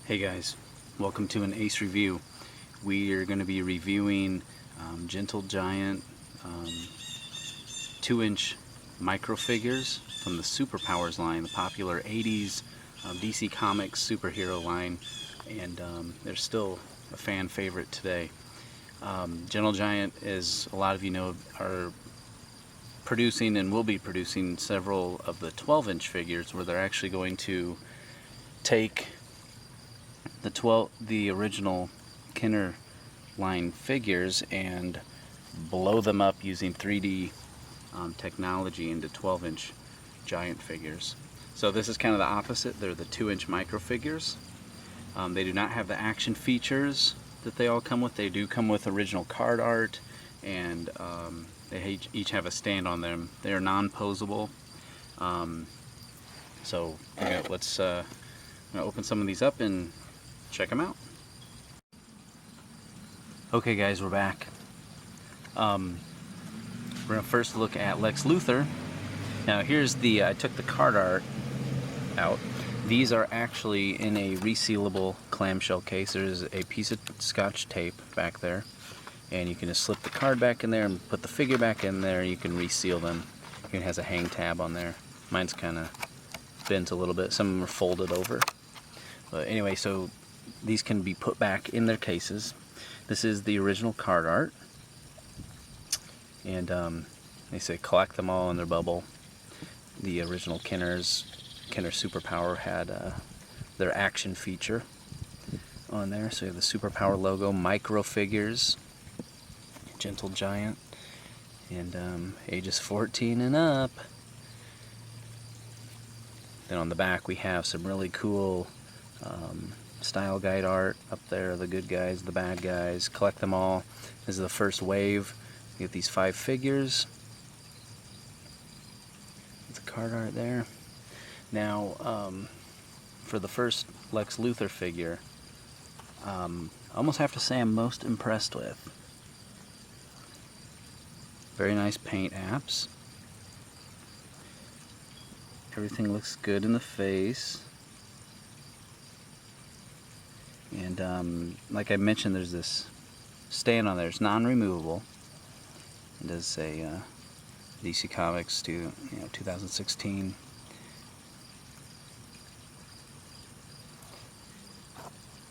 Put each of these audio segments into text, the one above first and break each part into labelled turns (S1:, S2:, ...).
S1: Hey guys, welcome to an Ace review. We are going to be reviewing Gentle Giant 2-inch micro figures from the Superpowers line, the popular 80s DC Comics superhero line, and they're still a fan favorite today. Gentle Giant, as a lot of you know, are producing and will be producing several of the 12-inch figures where they're actually going to take the original Kenner line figures and blow them up using 3D technology into 12-inch giant figures. So this is kind of the opposite. They're the 2-inch micro figures. They do not have the action features that they all come with. They do come with original card art, and they each have a stand on them. They are non-posable. So let's I'm gonna open some of these up and check them out. Okay guys, we're back. We're gonna first look at Lex Luthor. Now here's I took the card art out. These are actually in a resealable clamshell case. There's a piece of Scotch tape back there, and you can just slip the card back in there and put the figure back in there. You can reseal them. It has a hang tab on there. Mine's kind of bent a little bit. Some of them are folded over. But anyway, so these can be put back in their cases. This is the original card art, and they say collect them all in their bubble. The original Kenner Superpower had their action feature on there. So you have the Superpower logo, micro figures, Gentle Giant, and ages 14 and up. Then on the back we have some really cool style guide art up there, the good guys, the bad guys. Collect them all. This is the first wave. You get these 5 figures. The card art there. Now, for the first Lex Luthor figure, I almost have to say I'm most impressed with. Very nice paint apps. Everything looks good in the face. And like I mentioned, there's this stand on there. It's non-removable. It does say DC Comics 2016.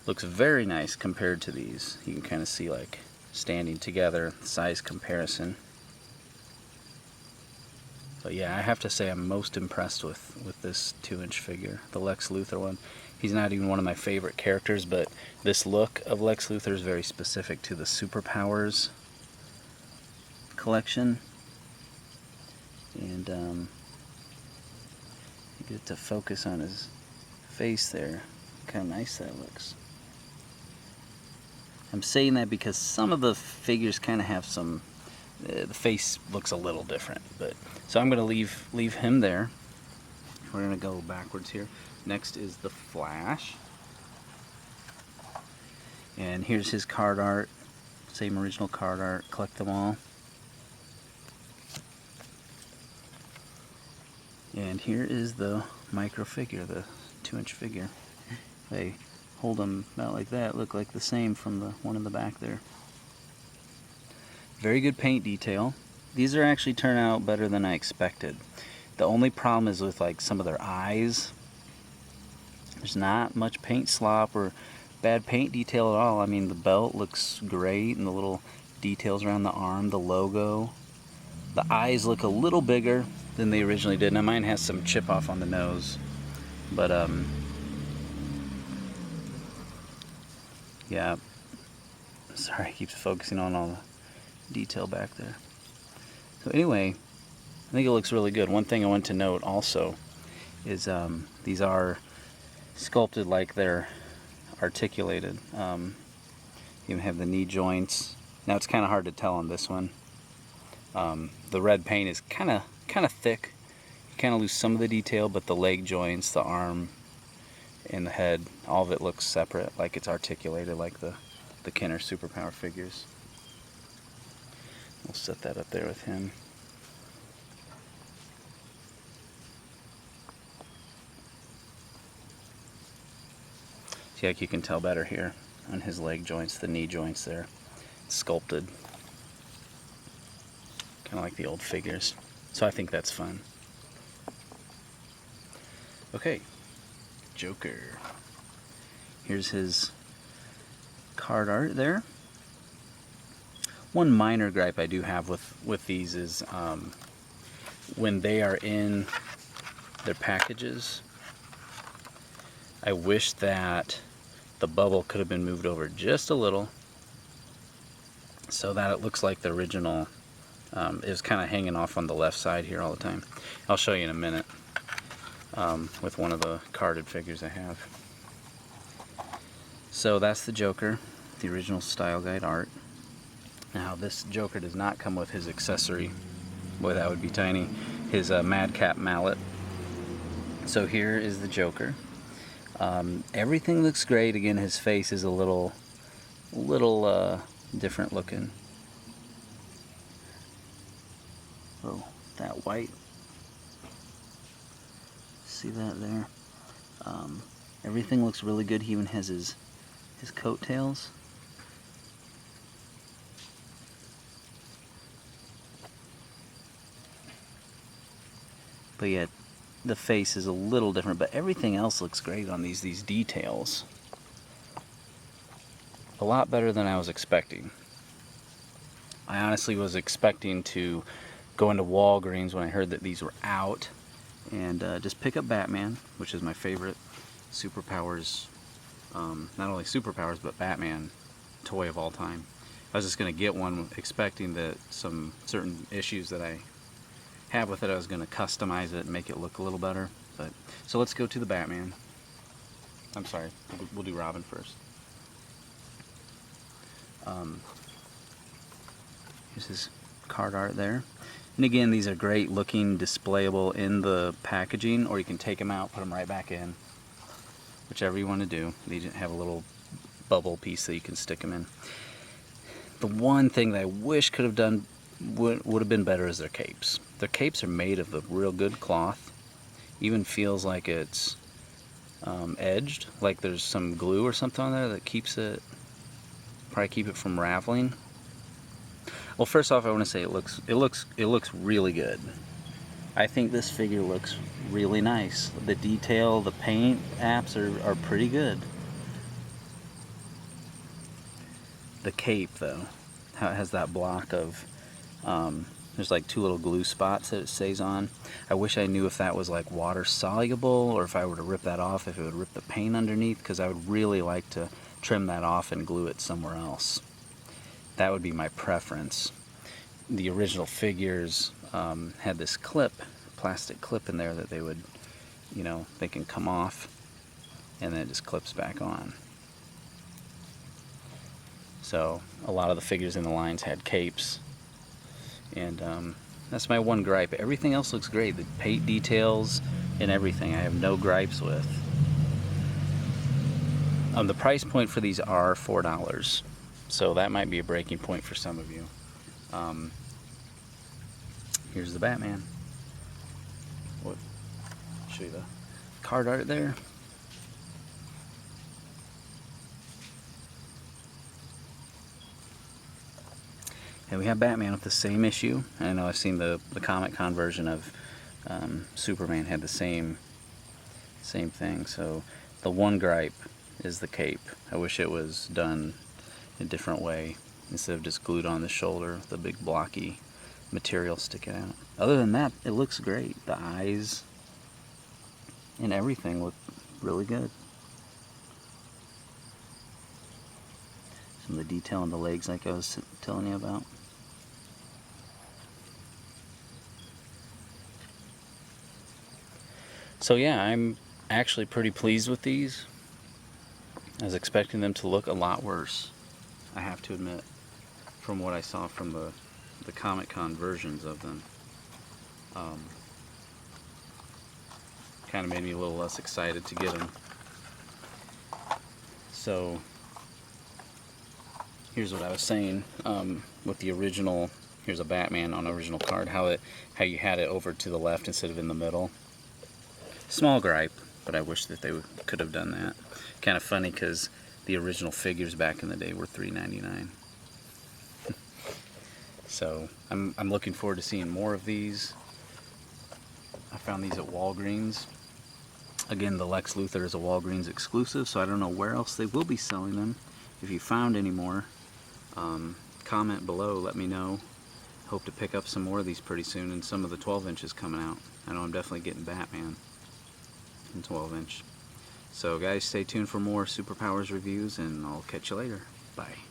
S1: Looks very nice compared to these. You can kind of see like standing together, size comparison. But yeah, I have to say I'm most impressed with this 2-inch figure, the Lex Luthor one. He's not even one of my favorite characters, but this look of Lex Luthor is very specific to the Superpowers collection. And you get to focus on his face there. Kind of nice that looks. I'm saying that because some of the figures kind of have some, the face looks a little different, but so I'm going to leave him there. We're going to go backwards here. Next is the Flash, and here's his card art, same original card art. Collect them all. And here is the micro figure, the 2-inch figure. They hold them about like that, look like the same from the one in the back there. Very good paint detail. These are actually turn out better than I expected. The only problem is with like some of their eyes. There's not much paint slop or bad paint detail at all. I mean, the belt looks great, and the little details around the arm, the logo. The eyes look a little bigger than they originally did. Now mine has some chip off on the nose, but yeah. Sorry, it keeps focusing on all the detail back there. So anyway, I think it looks really good. One thing I want to note also is these are sculpted like they're articulated. You have the knee joints. Now it's kind of hard to tell on this one. The red paint is kind of thick. You kind of lose some of the detail, but the leg joints, the arm, and the head, all of it looks separate, like it's articulated like the Kenner Superpower figures. We'll set that up there with him. So feel like you can tell better here on his leg joints, the knee joints there, sculpted. Kind of like the old figures. So I think that's fun. Okay, Joker. Here's his card art there. One minor gripe I do have with these is when they are in their packages, I wish that the bubble could have been moved over just a little so that it looks like the original is kind of hanging off on the left side here all the time. I'll show you in a minute with one of the carded figures I have. So that's the Joker, the original Style Guide art. Now this Joker does not come with his accessory. Boy, that would be tiny. His Madcap mallet. So here is the Joker. Everything looks great. Again, his face is a little different looking. Oh, that white. See that there? Everything looks really good. He even has his coattails. But yet the face is a little different, but everything else looks great on these details. A lot better than I was expecting. I honestly was expecting to go into Walgreens when I heard that these were out and just pick up Batman, which is my favorite superpowers, not only superpowers but Batman toy of all time. I was just going to get one expecting that some certain issues that I have with it, I was going to customize it and make it look a little better. But so let's go to the Batman. I'm sorry, we'll do Robin first. Here's his card art there. And again, these are great looking, displayable in the packaging, or you can take them out, put them right back in, whichever you want to do. They have a little bubble piece that you can stick them in. The one thing that I wish could have done would have been better is their capes. Their capes are made of a real good cloth. Even feels like it's edged, like there's some glue or something on there that keeps it, probably keep it from raveling. Well, first off, I want to say it looks really good. I think this figure looks really nice. The detail, the paint apps are pretty good. The cape, though, how it has that block of there's like two little glue spots that it stays on. I wish I knew if that was like water soluble, or if I were to rip that off, if it would rip the paint underneath, because I would really like to trim that off and glue it somewhere else. That would be my preference. The original figures had this clip, plastic clip in there that they would, they can come off and then it just clips back on. So a lot of the figures in the lines had capes, and that's my one gripe. Everything else looks great. The paint details and everything I have no gripes with. The price point for these are $4, so that might be a breaking point for some of you. Here's the Batman. Show you the card art there. And we have Batman with the same issue. I know I've seen the Comic-Con version of Superman had the same thing. So the one gripe is the cape. I wish it was done a different way instead of just glued on the shoulder, the big blocky material sticking out. Other than that, it looks great. The eyes and everything look really good. Some of the detail on the legs, like I was telling you about. So yeah, I'm actually pretty pleased with these. I was expecting them to look a lot worse, I have to admit, from what I saw from the Comic-Con versions of them. Kind of made me a little less excited to get them. So here's what I was saying with the original. Here's a Batman on original card. How you had it over to the left instead of in the middle. Small gripe. but I wish that they could have done that. Kind of funny because the original figures back in the day were $3.99. So I'm looking forward to seeing more of these. I found these at Walgreens. Again, the Lex Luthor is a Walgreens exclusive, so I don't know where else they will be selling them. If you found any more, comment below, let me know. Hope to pick up some more of these pretty soon, and some of the 12 inches coming out. I know I'm definitely getting Batman in 12 inch. So guys, stay tuned for more Superpowers reviews, and I'll catch you later. Bye.